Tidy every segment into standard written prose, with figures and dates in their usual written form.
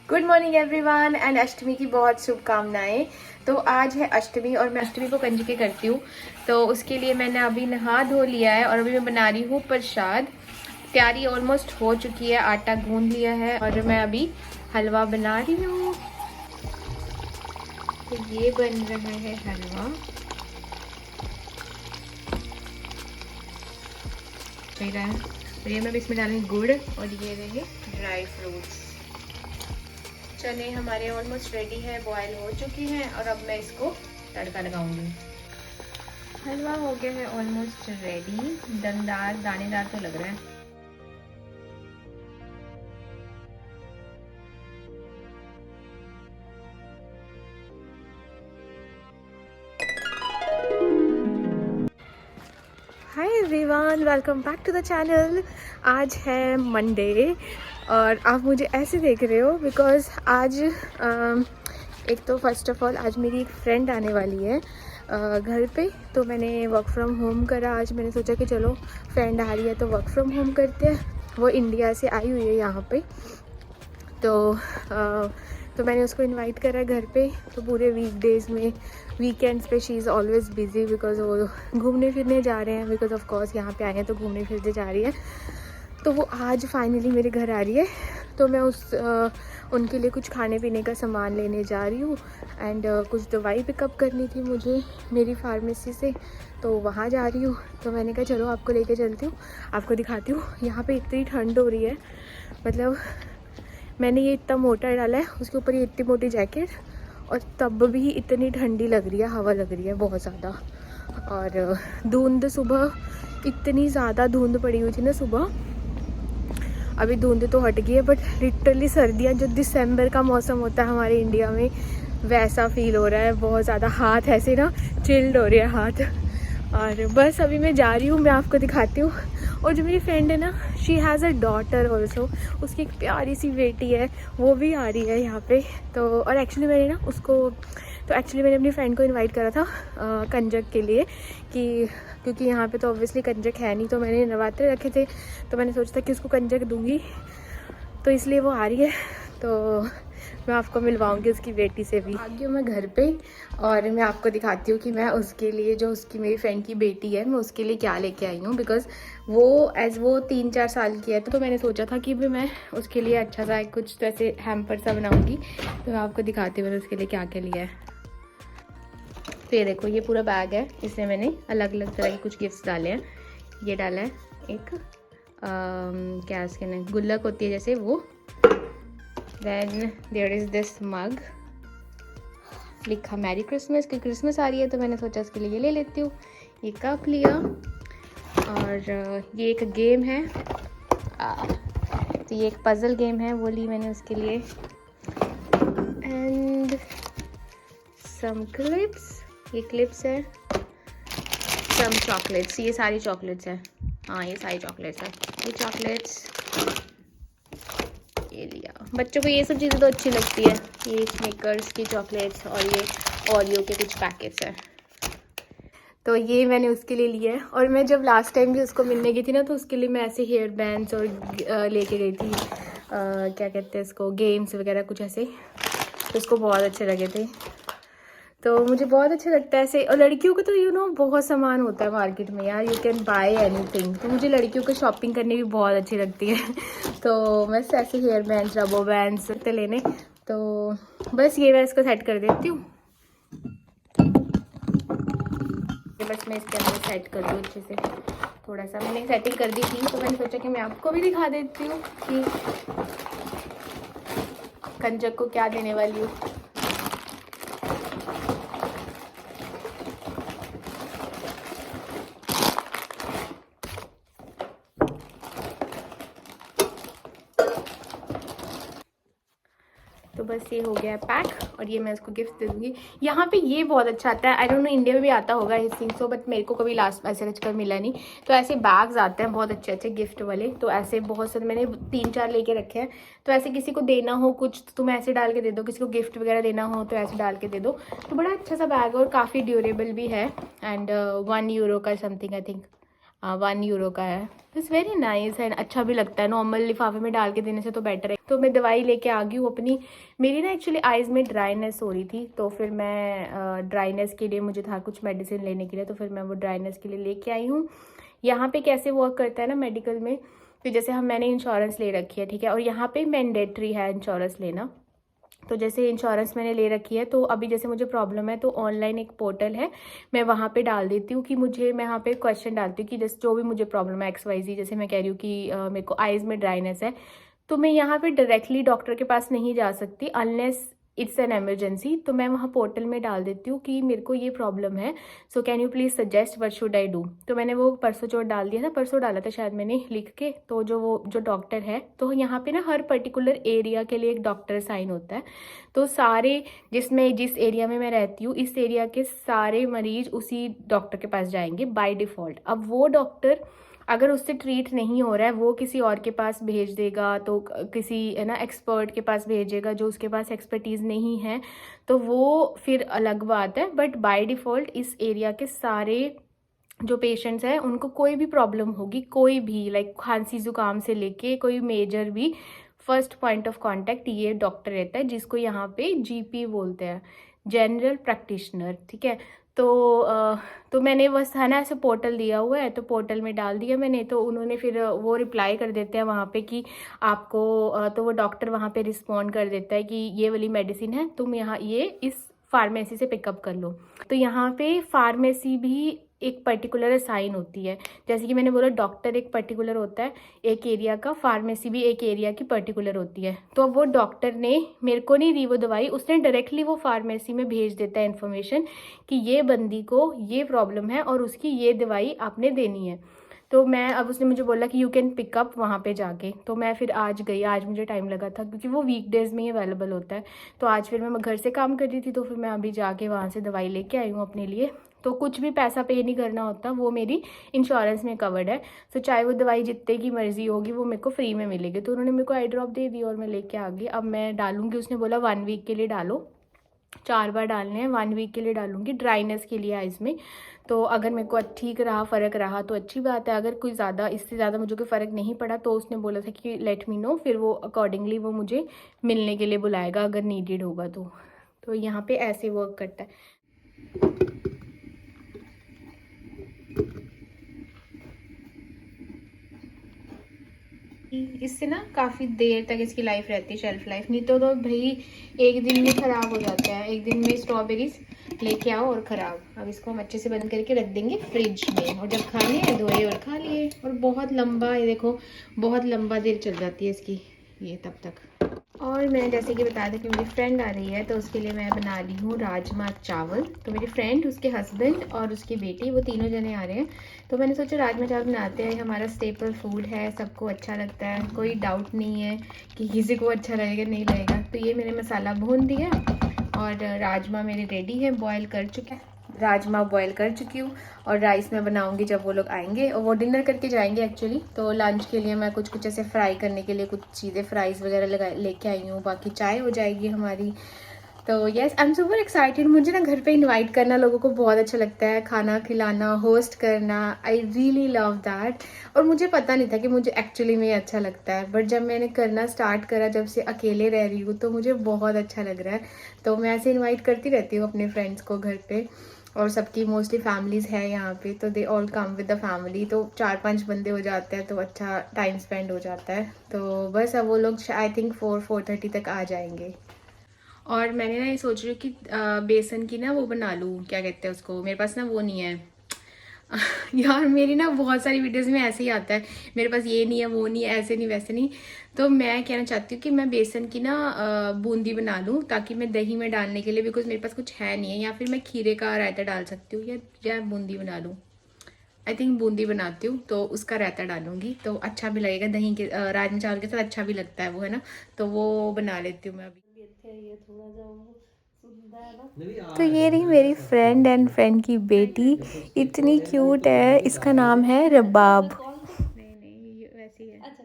Good morning everyone and अष्टमी की बहुत शुभकामनाएं। तो आज है अष्टमी और मैं अष्टमी को कंजके करती हूँ। तो उसके लिए मैंने अभी नहा धो लिया है और अभी मैं बना रही हूँ प्रसाद। तैयारी ऑलमोस्ट हो चुकी है, आटा गूंद लिया है और मैं अभी हलवा बना रही हूँ। तो ये बन रहा है हलवा। तो ये मैं इसमें डालूंगी गुड़ और ये रहे ड्राई फ्रूट्स। चने हमारे ऑलमोस्ट रेडी है, बॉयल हो चुकी हैं और अब मैं इसको तड़का लगाऊंगी। हलवा हो गया है ऑलमोस्ट रेडी, दमदार दानेदार तो लग रहा है। Hi everyone, welcome back to the channel. आज है मंडे और आप मुझे ऐसे देख रहे हो बिकॉज़ आज एक तो फर्स्ट ऑफ ऑल आज मेरी एक फ्रेंड आने वाली है घर पे। तो मैंने वर्क फ्रॉम होम करा। आज मैंने सोचा कि चलो फ्रेंड आ रही है तो वर्क फ्रॉम होम करते हैं। वो इंडिया से आई हुई है यहाँ पे। तो मैंने उसको इनवाइट करा घर पे। तो पूरे वीकडेज़ में, वीकेंड्स पे she is always busy because वो घूमने फिरने जा रहे हैं। बिकॉज़ ऑफ कोर्स यहाँ पे आए हैं तो घूमने फिरने जा रही है। तो वो आज फाइनली मेरे घर आ रही है। तो मैं उनके लिए कुछ खाने पीने का सामान लेने जा रही हूँ एंड कुछ दवाई पिकअप करनी थी मुझे मेरी फार्मेसी से, तो वहाँ जा रही हूँ। तो मैंने कहा चलो आपको लेके चलती हूँ, आपको दिखाती हूँ। यहाँ पे इतनी ठंड हो रही है, मतलब मैंने ये इतना मोटा डाला है, उसके ऊपर ये इतनी मोटी जैकेट और तब भी इतनी ठंडी लग रही है, हवा लग रही है बहुत ज़्यादा। और धुंध, सुबह इतनी ज़्यादा धुंध पड़ी हुई थी ना सुबह। अभी धुंध तो हट गई है बट लिटरली सर्दियाँ जो दिसंबर का मौसम होता है हमारे इंडिया में वैसा फील हो रहा है। बहुत ज़्यादा हाथ ऐसे ना चिल्ड हो रही है हाथ। और बस अभी मैं जा रही हूँ, मैं आपको दिखाती हूँ। और जो मेरी फ्रेंड है ना, she has a daughter also. उसकी एक प्यारी सी बेटी है, वो भी आ रही है यहाँ पे। तो और एक्चुअली मैंने ना मैंने अपनी फ्रेंड को इनवाइट करा था कंजक के लिए, कि क्योंकि यहाँ पे तो ऑब्वियसली कंजक है नहीं। तो मैंने नवरात्रे रखे थे तो मैंने सोचा था कि उसको कंजक दूँगी, तो इसलिए वो आ रही है। तो मैं आपको मिलवाऊंगी उसकी बेटी से भी। आ गई हूँ मैं घर पे और मैं आपको दिखाती हूँ कि मैं उसके लिए, जो उसकी मेरी फ्रेंड की बेटी है, मैं उसके लिए क्या लेके आई हूँ। बिकॉज़ वो 3-4 साल की है तो मैंने सोचा था कि भी मैं उसके लिए अच्छा सा कुछ तो ऐसे हैम्पर सा बनाऊँगी। तो मैं आपको दिखाती हूँ मैंने उसके लिए क्या क्या लिया है। तो ये देखो, ये पूरा बैग है, इसमें मैंने अलग अलग तरह के कुछ गिफ्ट्स डाले हैं। ये डाला है एक क्या इसके नाम, गुल्लक होती है जैसे वो। देन देयर इज़ दिस मग, लिखा मैरी क्रिसमस, की क्रिसमस आ रही है तो मैंने सोचा इसके लिए ये ले लेती हूँ। ये कप लिया और ये एक गेम है, तो ये एक पज़ल गेम है, वो ली मैंने उसके लिए। एंड सम क्लिप्स, ये क्लिप्स है। सम चॉकलेट्स, ये सारी चॉकलेट्स हैं। हाँ ये सारी चॉकलेट्स हैं, ये चॉकलेट्स ये लिया। बच्चों को ये सब चीज़ें तो अच्छी लगती है, ये स्निकर्स की चॉकलेट्स और ये ओरियो के कुछ पैकेट्स हैं। तो ये मैंने उसके लिए लिया है। और मैं जब लास्ट टाइम भी उसको मिलने गई थी ना, तो उसके लिए मैं ऐसे हेयर बैंड्स और लेके गई थी, क्या कहते हैं इसको, गेम्स वगैरह कुछ ऐसे। तो उसको बहुत अच्छे लगे थे। तो मुझे बहुत अच्छा लगता है ऐसे। और लड़कियों का तो बहुत सामान होता है मार्केट में यार, यू कैन बाय एनीथिंग। तो मुझे लड़कियों को शॉपिंग करनी भी बहुत अच्छी लगती है। तो बस ऐसे हेयर बैंड्स, रबर बैंड्स लेने। तो बस ये मैं इसको सेट कर देती हूँ। बस मैं इसके अंदर सेट कर दूँ अच्छे से। थोड़ा सा मैंने सेटिंग कर दी थी तो मैंने सोचा कि मैं आपको भी दिखा देती हूँ कि कंजक को क्या देने वाली हूँ। तो बस ये हो गया पैक और ये मैं इसको गिफ्ट दे दूँगी। यहाँ पे ये बहुत अच्छा आता है, आई डोंट नो इंडिया में भी आता होगा आई थिंक सो, बट मेरे को कभी लास्ट ऐसे कर मिला नहीं। तो ऐसे बैग्स आते हैं बहुत अच्छे अच्छे गिफ्ट वाले। तो ऐसे बहुत सारे मैंने 3-4 लेके रखे हैं। तो ऐसे किसी को देना हो कुछ तो तुम ऐसे डाल के दे दो, किसी को गिफ्ट वगैरह देना हो तो ऐसे डाल के दे दो। तो बड़ा अच्छा सा बैग है और काफ़ी ड्यूरेबल भी है। एंड 1 यूरो का समथिंग आई थिंक, €1 का है। इट्स वेरी नाइस एंड अच्छा भी लगता है, नॉर्मल लिफाफे में डाल के देने से तो बेटर है। तो मैं दवाई लेके आ गई हूँ अपनी। मेरी ना एक्चुअली आइज़ में ड्राइनेस हो रही थी, तो फिर मैं ड्राइनेस के लिए मुझे था कुछ मेडिसिन लेने के लिए, तो फिर मैं वो ड्राइनेस के लिए लेके आई हूँ। यहाँ पे कैसे वर्क करता है ना मेडिकल में, तो जैसे मैंने इंश्योरेंस ले रखी है, ठीक है, और यहाँ पे मैंडेटरी है इंश्योरेंस लेना। तो जैसे इंश्योरेंस मैंने ले रखी है, तो अभी जैसे मुझे प्रॉब्लम है तो ऑनलाइन एक पोर्टल है, मैं वहाँ पे डाल देती हूँ कि मुझे, मैं यहाँ पे क्वेश्चन डालती हूँ कि जैसे जो भी मुझे प्रॉब्लम है XYZ, जैसे मैं कह रही हूँ कि मेरे को आइज़ में ड्राइनेस है, तो मैं यहाँ पे डायरेक्टली डॉक्टर के पास नहीं जा सकती अनलेस इट्स एन एमरजेंसी। तो मैं वहाँ पोर्टल में डाल देती हूँ कि मेरे को ये प्रॉब्लम है, so can you please suggest what should I do. तो मैंने वो परसों चौथ डाल दिया था, परसों डाला था शायद मैंने लिख के। तो जो डॉक्टर है, तो यहाँ पे ना हर पर्टिकुलर एरिया के लिए एक डॉक्टर साइन होता है। तो सारे जिस एरिया में मैं रहती हूँ, इस एरिया के सारे मरीज उसी डॉक्टर के पास जाएंगे बाय डिफ़ॉल्ट। अब वो डॉक्टर अगर उससे ट्रीट नहीं हो रहा है, वो किसी और के पास भेज देगा, तो किसी है ना एक्सपर्ट के पास भेजेगा जो उसके पास एक्सपर्टीज़ नहीं है, तो वो फिर अलग बात है। बट बाय डिफ़ॉल्ट इस एरिया के सारे जो पेशेंट्स हैं उनको कोई भी प्रॉब्लम होगी, कोई भी लाइक खांसी जुकाम से लेके कोई मेजर भी, फर्स्ट पॉइंट ऑफ कांटेक्ट ये डॉक्टर रहता है, जिसको यहाँ पे GP बोलते हैं, जनरल प्रैक्टिशनर, ठीक है। तो मैंने बस है ना ऐसे पोर्टल दिया हुआ है, तो पोर्टल में डाल दिया मैंने, तो उन्होंने फिर वो रिप्लाई कर देते हैं वहाँ पे कि आपको तो वो डॉक्टर वहाँ पे रिस्पॉन्ड कर देता है कि ये वाली मेडिसिन है, तुम यहाँ ये इस फार्मेसी से पिकअप कर लो। तो यहाँ पे फार्मेसी भी एक पर्टिकुलर असाइन होती है, जैसे कि मैंने बोला डॉक्टर एक पर्टिकुलर होता है एक एरिया का, फार्मेसी भी एक एरिया की पर्टिकुलर होती है। तो अब वो डॉक्टर ने मेरे को नहीं दी वो दवाई, उसने डायरेक्टली वो फार्मेसी में भेज देता है इन्फॉर्मेशन कि ये बंदी को ये प्रॉब्लम है और उसकी ये दवाई आपने देनी है। तो मैं, अब उसने मुझे बोला कि यू कैन पिकअप वहाँ पे जाके, तो मैं फिर आज गई। आज मुझे टाइम लगा था क्योंकि वो वीकडेज़ में ही अवेलेबल होता है। तो आज फिर मैं घर से काम कर रही थी, तो फिर मैं अभी जाके वहाँ से दवाई लेके आई हूँ अपने लिए। तो कुछ भी पैसा पे नहीं करना होता, वो मेरी इंश्योरेंस में कवर्ड है। तो चाहे वो दवाई जितने की मर्जी होगी वो मेरे को फ्री में मिलेगी। तो उन्होंने मेरे को आई ड्रॉप दे दी और मैं लेके आ गई। अब मैं डालूंगी, उसने बोला 1 वीक के लिए डालो, 4 बार डालने हैं, 1 वीक के लिए डालूंगी ड्राइनेस के लिए आइज़ में। तो अगर मेरे को ठीक रहा, फ़र्क रहा तो अच्छी बात है, अगर कोई ज़्यादा इससे ज़्यादा मुझे कोई फ़र्क नहीं पड़ा तो उसने बोला था कि लेट मी नो, फिर वो अकॉर्डिंगली वो मुझे मिलने के लिए बुलाएगा अगर नीडेड होगा तो यहाँ पे ऐसे वर्क करता है। इससे ना काफ़ी देर तक इसकी लाइफ रहती है, शेल्फ लाइफ। नहीं तो भाई एक दिन में ख़राब हो जाता है, एक दिन में स्ट्रॉबेरीज लेके आओ और ख़राब। अब इसको हम अच्छे से बंद करके रख देंगे फ्रिज में, और जब खाने धोए और खा लिए। और बहुत लंबा, ये देखो बहुत लंबा देर चल जाती है इसकी ये तब तक। और मैंने जैसे कि बताया था कि मेरी फ्रेंड आ रही है, तो उसके लिए मैं बना रही हूँ राजमा चावल। तो मेरी फ्रेंड, उसके हस्बैंड और उसकी बेटी, वो तीनों जने आ रहे हैं। तो मैंने सोचा राजमा चावल बनाते हैं, हमारा स्टेपल फूड है, सबको अच्छा लगता है, कोई डाउट नहीं है कि किसी को अच्छा लगेगा नहीं लगेगा। तो ये मैंने मसाला भून दिया और राजमा मेरे रेडी है, बॉयल कर चुका है, राजमा बॉयल कर चुकी हूँ। और राइस मैं बनाऊंगी जब वो लोग आएंगे, और वो डिनर करके जाएंगे एक्चुअली। तो लंच के लिए मैं कुछ ऐसे फ्राई करने के लिए कुछ चीज़ें, फ्राइज़ वगैरह लेके आई हूँ। बाकी चाय हो जाएगी हमारी। तो yes, I am super excited. मुझे ना घर पे इनवाइट करना लोगों को बहुत अच्छा लगता है, खाना खिलाना, होस्ट करना, आई रियली लव दैट। और मुझे पता नहीं था कि मुझे एक्चुअली में अच्छा लगता है, बट जब मैंने करना स्टार्ट करा, जब से अकेले रह रही हूँ, तो मुझे बहुत अच्छा लग रहा है। तो मैं ऐसे इन्वाइट करती रहती हूँ अपने फ्रेंड्स को घर पे, और सबकी मोस्टली फैमिलीज़ है यहाँ पे, तो they all come with the family. तो 4-5 बंदे हो जाते हैं, तो अच्छा टाइम स्पेंड हो जाता है। तो बस अब वो लोग आई थिंक 4-4:30 तक आ जाएंगे। और मैंने ना ये सोच रही हूँ कि बेसन की ना वो बना लूँ, क्या कहते हैं उसको, मेरे पास ना वो नहीं है यार मेरी ना बहुत सारी वीडियोस में ऐसे ही आता है, मेरे पास ये नहीं है, वो नहीं है, ऐसे नहीं वैसे नहीं। तो मैं कहना चाहती हूँ कि मैं बेसन की ना बूंदी बना लूँ, ताकि मैं दही में डालने के लिए, बिकॉज मेरे पास कुछ है नहीं है, या फिर मैं खीरे का रायता डाल सकती हूँ, या बूंदी बना लूँ। आई थिंक बूंदी बनाती हूँ, तो उसका रायता डालूंगी तो अच्छा भी लगेगा, दही के राजमा चावल के साथ अच्छा भी लगता है वो, है ना। तो वो बना लेती हूँ मैं अभी। तो ये रही मेरी फ्रेंड एंड फ्रेंड की बेटी, इतनी क्यूट है, इसका नाम है रबाब। नहीं नहीं, ये वैसे ही है। अच्छा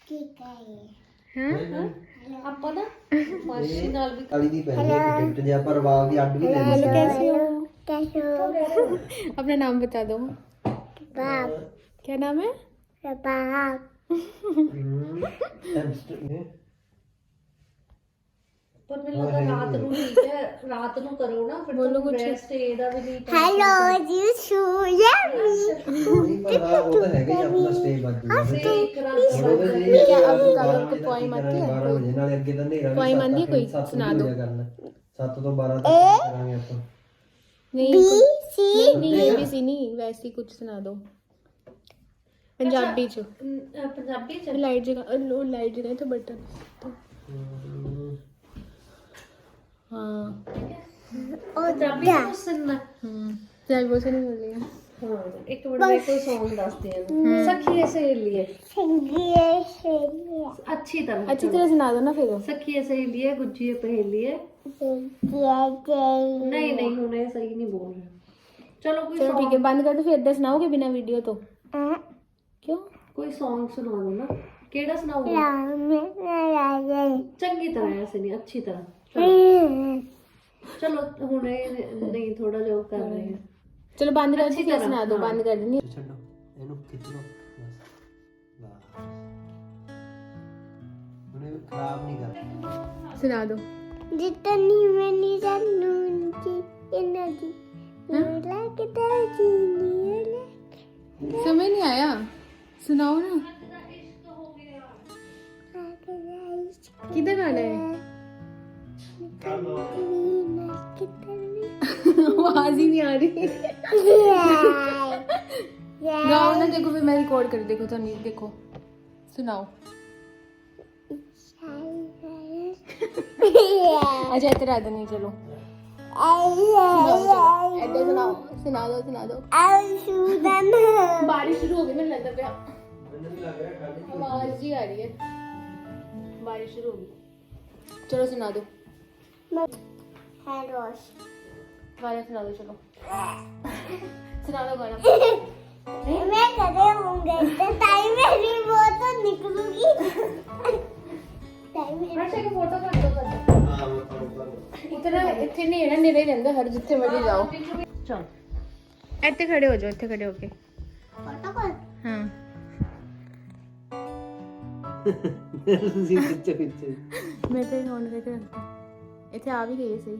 ठीक है। ਆਪਾਂ ਨਾ ਫਰਸ਼ੀ ਨਾਲ ਵੀ ਕਾਲੀ ਦੀ ਪੈ ਗਈ ਟਿਕਟ ਜਿਹਾ ਪਰ ਵਾਲ ਦੀ ਅੱਡ ਵੀ ਲੈਣੀ ਸੀ। ਹੈਲੋ, कैसे हो? अपना नाम बता दो। क्या नाम है? पर मैं लगा रात ਨੂੰ ਠੀਕ ਹੈ ਰਾਤ ਨੂੰ ਕਰੋ ਨਾ ਫਿਰ बोलो कुछ। ਰੈਸਟ ਇਹਦਾ ਵੀ ਨਹੀਂ हेलो जी सूर्य नहीं पर हाँ वो तो है ही अपना स्टे बच ਸੇ गया ਇੱਕ ਰਾਤ और वो तो ये क्या है अब कि कल 12 को poem आती है? 12 बजे नाले अगे तो नेरा Poem आती है कोई? सुना दो। 7 तो 12 तक करांगे अपन नहीं नहीं ABC नहीं, वैसे ही कुछ सुना दो पंजाबी च। ਪੰਜਾਬੀ ਚ लाइट जगह तो बटन हाँ ਪੰਜਾਬੀ ਚ ਸੁਣਨਾ चाहे वो से नहीं बोल रही है। ਹਾਂ ਇੱਕ ਮਿੰਟ ਮੈਂ ਕੋਈ Song ਦੱਸਦੀ ਹਾਂ ਸਖੀਏ ਸਹੇਲੀਏ ਅੱਛੀ ਤਰ੍ਹਾਂ अच्छी तरह सुना दो ना फिर। ਸਖੀਏ ਸਹੇਲੀਏ ਗੁੱਜੀਏ ਪਹੇਲੀਏ नहीं नहीं ਹੁਣ ਇਹ ਸਹੀ ਨਹੀਂ ਬੋਲ ਰਿਹਾ ਚਲੋ ਕੋਈ चलो ठीक है, बंद कर दो फिर। इधर सुनाओगे बिना वीडियो तो? क्यों? ਕੋਈ Song ਸੁਣਾ ਦੋ ਨਾ ਕਿਹੜਾ ਸੁਣਾਓਗੇ ਚੰਗੀ ਤਰ੍ਹਾਂ ਐਸੇ ਨਹੀਂ ਅੱਛੀ ਤਰ੍ਹਾਂ ਚਲੋ ਹੁਣ ਇਹ ਨਹੀਂ ਥੋੜਾ ਜਿਹਾ ਉਹ ਕਰ ਰਹੇ ਹਾਂ चलो बंद कर दो अच्छी फिर तरह, सुना दो। हाँ। बंद कर देनी। छड्डो ਇਹਨੂੰ ਖਿੱਚ ਲਓ ਬਸ ਉਹਨੇ ਖਰਾਬ ਨਹੀਂ ਕਰਨਾ सुना दो। जितनी मैंने जानू जी एनर्जी लगता जी समझ नहीं आया, सुनाओ ना। किधर गाना है? आवाज ही नहीं आ रही। गाओ ना, देखो फिर मैं रिकॉर्ड कर, देखो तो नहीं, देखो सुनाओ। अच्छा इधर आ नहीं, चलो इधर सुनाओ, सुना दो। बारिश शुरू हो गई, मैंने लगता पिया आवाज ही आ रही है। बारिश शुरू हो गई, चलो सुना दो गाना, सुना दो चलो। सुना दो गाना। मैं करे होंगे तो टाइम मेरी वो तो निकलूंगी टाइम ਅੱਛਾ ਇੱਕ ਫੋਟੋ ਕਰ ਦੋ ਕਰ ਹਾਂ ਉਹ ਕਰੋ इतना इतने नहीं है ना, नेड़े ही रहंदा हर जिथे मर्जी जाओ। ਚਲ ਇੱਥੇ ਖੜੇ ਹੋ ਜਾਓ, ਇੱਥੇ ਖੜੇ ਹੋ ਕੇ। फोटो कर ਹਾਂ ਤੁਸੀਂ ਪਿੱਛੇ ਮੈਂ ਤੇ ਹੁਣ ਦੇਖ ਰੱਖਤਾ, ਇੱਥੇ ਆ ਵੀ ਗਈ ਸਹੀ।